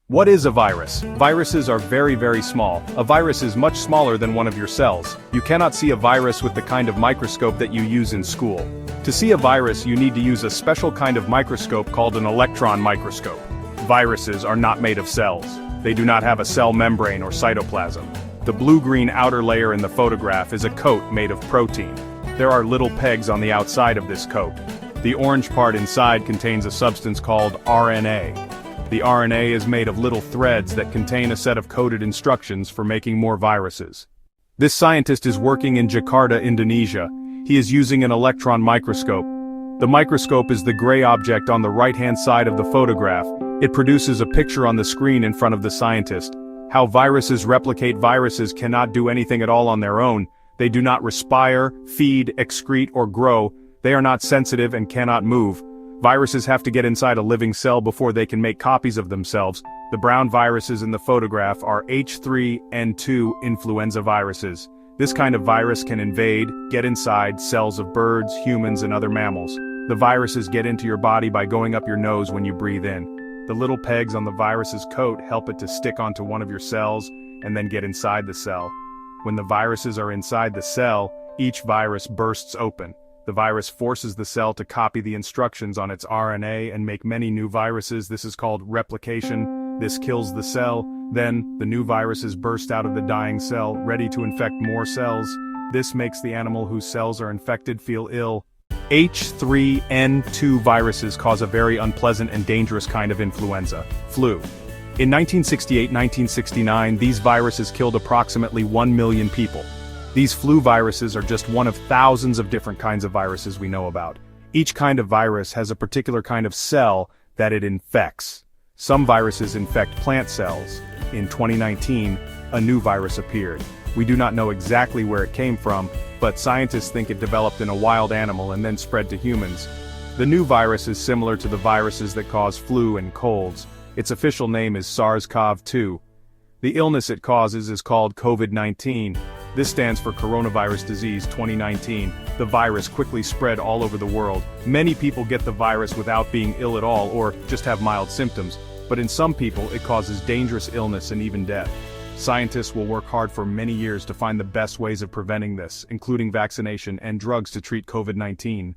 What is a virus? Viruses are very small. A virus is much smaller than one of your cells. You cannot see a virus with the kind of microscope that you use in school. To see a virus, you need to use a special kind of microscope called an electron microscope. Viruses are not made of cells. They do not have a cell membrane or cytoplasm. The blue-green outer layer in the photograph is a coat made of protein. There are little pegs on the outside of this coat. The orange part inside contains a substance called RNA. The RNA is made of little threads that contain a set of coded instructions for making more viruses. This scientist is working in Jakarta, Indonesia. He is using an electron microscope. The microscope is the gray object on the right-hand side of the photograph. It produces a picture on the screen in front of the scientist. How viruses replicate. Viruses cannot do anything at all on their own. They do not respire, feed, excrete, or grow. They are not sensitive and cannot move. Viruses have to get inside a living cell before they can make copies of themselves. The brown viruses in the photograph are H3N2 influenza viruses. This kind of virus can invade, get inside cells of birds, humans, and other mammals. The viruses get into your body by going up your nose when you breathe in. The little pegs on the virus's coat help it to stick onto one of your cells and then get inside the cell. When the viruses are inside the cell, each virus bursts open. The virus forces the cell to copy the instructions on its RNA and make many new viruses. This is called replication. This kills the cell. Then, the new viruses burst out of the dying cell, ready to infect more cells. This makes the animal whose cells are infected feel ill. H3N2 viruses cause a very unpleasant and dangerous kind of influenza, flu. In 1968-1969, these viruses killed approximately 1 million people. These flu viruses are just one of thousands of different kinds of viruses we know about. Each kind of virus has a particular kind of cell that it infects. Some viruses infect plant cells. In 2019, a new virus appeared. We do not know exactly where it came from, but scientists think it developed in a wild animal and then spread to humans. The new virus is similar to the viruses that cause flu and colds. Its official name is SARS-CoV-2. The illness it causes is called COVID-19. This stands for Coronavirus Disease 2019. The virus quickly spread all over the world. Many people get the virus without being ill at all or just have mild symptoms, but in some people it causes dangerous illness and even death. Scientists will work hard for many years to find the best ways of preventing this, including vaccination and drugs to treat COVID-19.